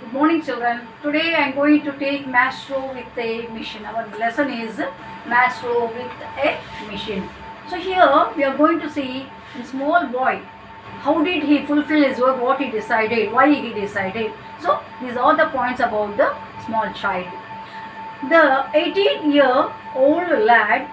Good morning, children. Today I am going to take Maestro with a mission. Our lesson is Maestro with a mission. So here we are going to see a small boy. How did he fulfill his work? What he decided? Why he decided? So these are the points about the small child. The 18-year-old lad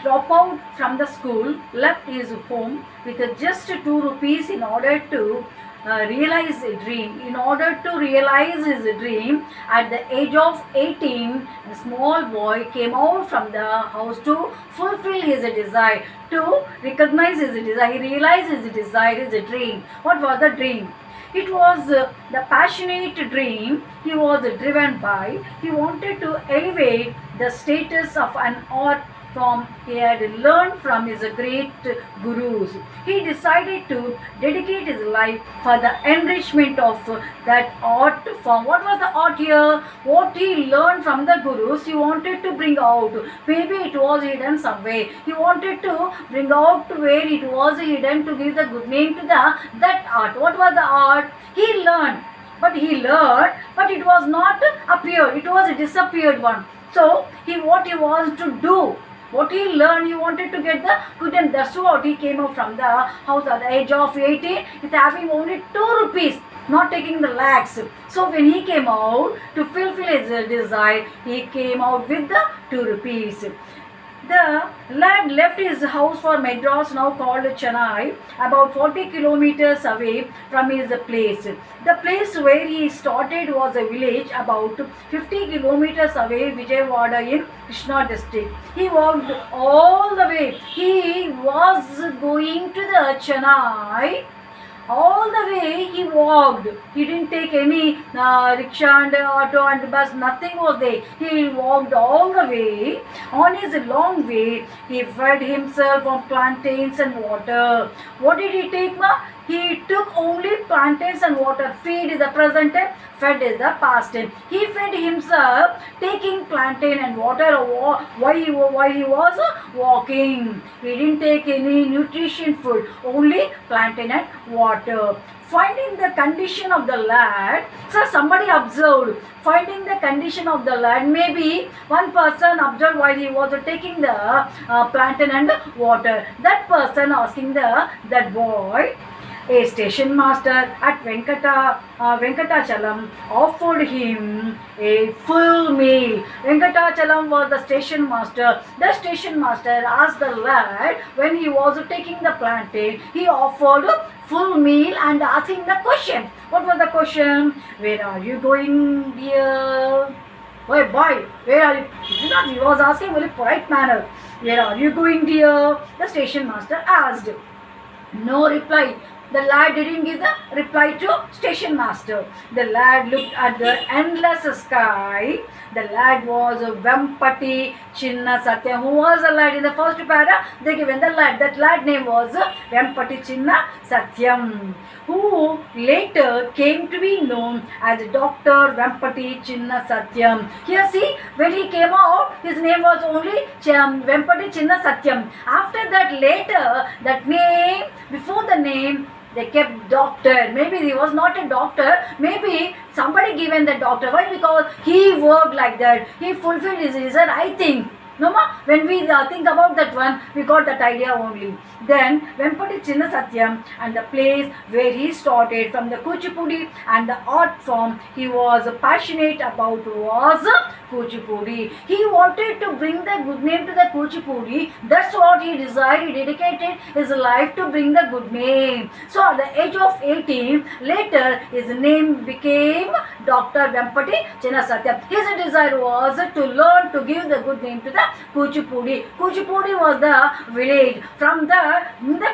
dropped out from the school, left his home with just 2 rupees in order to realize a dream. In order to realize his dream, at the age of 18, a small boy came out from the house to fulfill his desire, to recognize his desire. He realized his desire, his dream. What was the dream? It was the passionate dream he was driven by. He wanted to elevate the status of an art form he had learned from his great gurus. He decided to dedicate his life for the enrichment of that art form. What was the art here? What he learned from the gurus, he wanted to bring out. Maybe it was hidden somewhere. He wanted to bring out where it was hidden to give the good name to that art. What was the art? He learned, but it was not appeared. It was a disappeared one. So what he was to do, what he learned, he wanted to get the good, and that's what he came out from the house at the age of 18 with having only 2 rupees, not taking the lakhs. So when he came out to fulfill his desire, he came out with the 2 rupees. The lad left his house for Madras, now called Chennai, about 40 kilometers away from his place. The place where he started was a village about 50 kilometers away, Vijayawada in Krishna district. He walked all the way. He was going to the Chennai. All the way he walked. He didn't take any rickshaw and auto and bus. Nothing was there. He walked all the way. On his long way, he fed himself on plantains and water. What did he take, ma? He took only plantains and water. Feed is the present tense, fed is the past tense. He fed himself taking plantain and water. Why he was walking. He didn't take any nutrition food, only plantain and water. Finding the condition of the lad, so somebody observed. Finding the condition of the lad, maybe one person observed while he was taking the plantain and water. That person asking that boy, a station master at Venkatachalam offered him a full meal. Venkatachalam was the station master. The station master asked the lad when he was taking the plantain, he offered full meal and asking the question. What was the question? Where are you going, dear? Boy, where are you? He was asking in a very polite manner. Where are you going, dear? The station master asked. No reply. The lad didn't give the reply to station master. The lad looked at the endless sky. The lad was Vempati Chinna Satyam. Who was the lad in the first para? They given the lad. That lad name was Vempati Chinna Satyam, who later came to be known as Dr. Vempati Chinna Satyam. Here see, when he came out, his name was only Vempati Chinna Satyam. After that, later, that name, before the name, they kept doctor. Maybe he was not a doctor. Maybe somebody given the doctor. Why? Because he worked like that. He fulfilled his desire, I think. No ma? When we think about that one, we got that idea only. Then Vempati Chinna Satyam and the place where he started from the Kuchipudi and the art form he was passionate about was Kuchipudi. He wanted to bring the good name to the Kuchipudi. That's what he desired. He dedicated his life to bring the good name. So at the age of 18, later his name became Dr. Vempati Chinna Satyam. His desire was to learn to give the good name to the Kuchipudi. Kuchipudi was the village. From the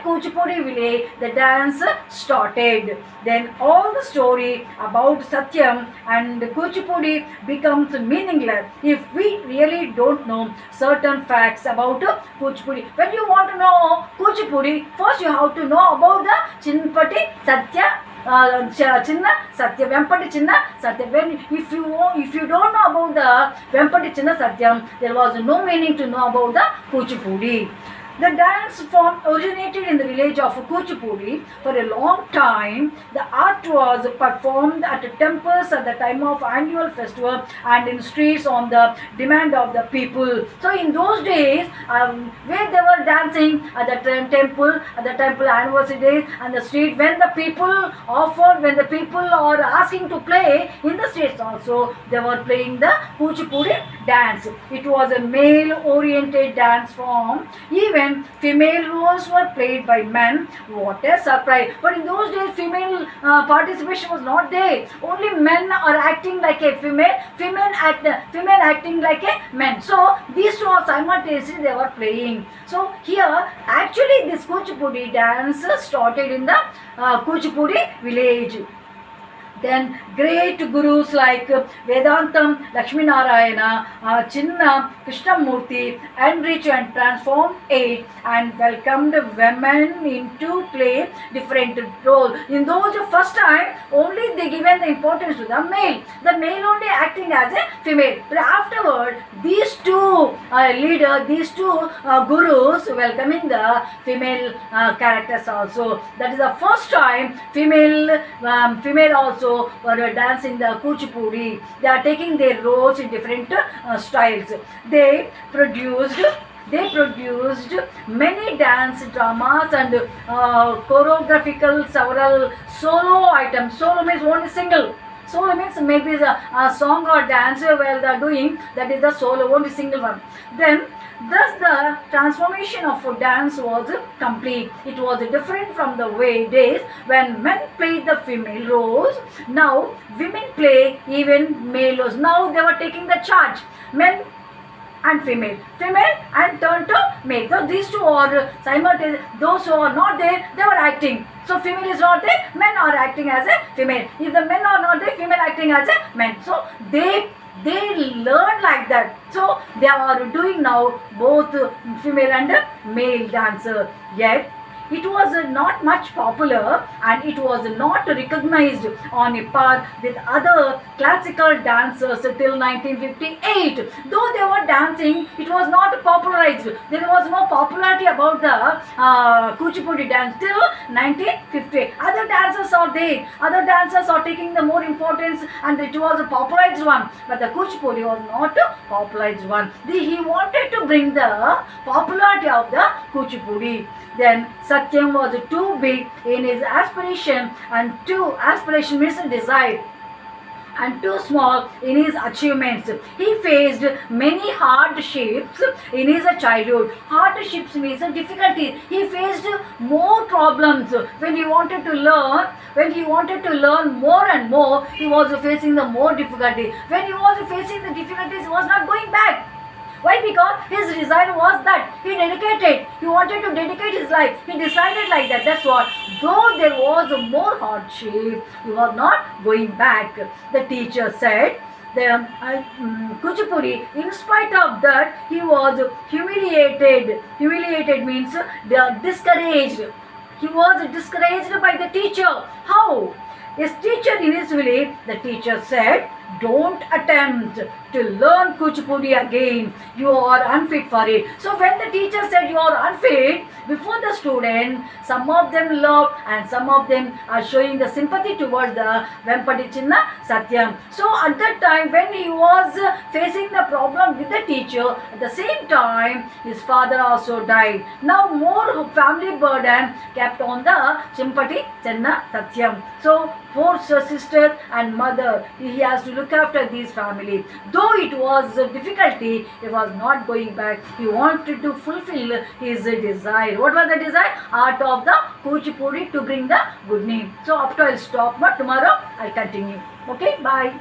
Kuchipudi village, the dance started. Then all the story about Satyam and Kuchipudi becomes meaningless if we really don't know certain facts about Kuchipudi. When you want to know Kuchipudi, first you have to know about the Chinpati Satya Chinna Satya, Vempati Chinna Satya. If you don't know about the Vempati Chinna Satyam, there was no meaning to know about the Kuchipudi. The dance form originated in the village of Kuchipudi. For a long time, the art was performed at temples at the time of annual festival and in streets on the demand of the people. So in those days, where they were dancing at the temple anniversary days and the street, when the people offered, when the people are asking to play in the streets also, they were playing the Kuchipudi dance. It was a male-oriented dance form. Even female roles were played by men. What a surprise! But in those days, female participation was not there. Only men are acting like a female, female acting like a man. So these two are simultaneously they were playing. So here, actually, this Kuchipudi dance started in the Kuchipudi village. Then great gurus like Vedantam, Lakshmi Narayana, Chinna, Krishnamurti enriched and transformed it and welcomed women into play different role. In those first time, only they given the importance to the male only acting as a female. But afterward, these two leaders, these two gurus welcoming the female characters also. That is the first time female also were dancing the Kuchipudi. They are taking their roles in different styles. They produced many dance dramas and choreographical several solo items. Solo means only single. Solo means maybe a song or dance where they are doing, that is the solo, only single one. Then thus the transformation of dance was complete. It was different from the days when men played the female roles. Now women play even male roles. Now they were taking the charge. Men and female and turn to male. So these two are simultaneous. Those who are not there, they were acting. So female is not there, men are acting as a female. If the men are not there, female acting as a man. So they learn like that. So they are doing now both female and male dancer. Yet it was not much popular and it was not recognized on a par with other classical dancers till 1958. Though they were dancing, it was not popularized. There was no popularity about the Kuchipudi dance till 1958. Other dancers are there. Other dancers are taking the more importance and it was a popularized one. But the Kuchipudi was not a popularized one. He wanted to bring the popularity of the Kuchipudi. Then Satyam was too big in his aspiration and aspiration means desire, and too small in his achievements. He faced many hardships in his childhood. Hardships means difficulties. He faced more problems when he wanted to learn. When he wanted to learn more and more, he was facing the more difficulty. When he was facing the difficulties, he was not going back. Why? Because his desire was that he wanted to dedicate his life. He decided like that. That's what. Though there was more hardship, he was not going back. The teacher said, the Kuchipudi, in spite of that, he was humiliated. Humiliated means discouraged. He was discouraged by the teacher. How? His teacher in his village, the teacher said, don't attempt to learn Kuchipudi again. You are unfit for it. So when the teacher said you are unfit, before the student, some of them loved and some of them are showing the sympathy towards the Vempati Chinna Satyam. So at that time when he was facing the problem with the teacher, at the same time his father also died. Now more family burden kept on the Chimpati Chinna Satyam. So four sisters and mother, he has to look after these family. Though it was a difficulty, he was not going back. He wanted to fulfill his desire. What was the desire? Art of the Kuchipudi, to bring the good name. So after I'll stop, but tomorrow I'll continue. Okay, bye.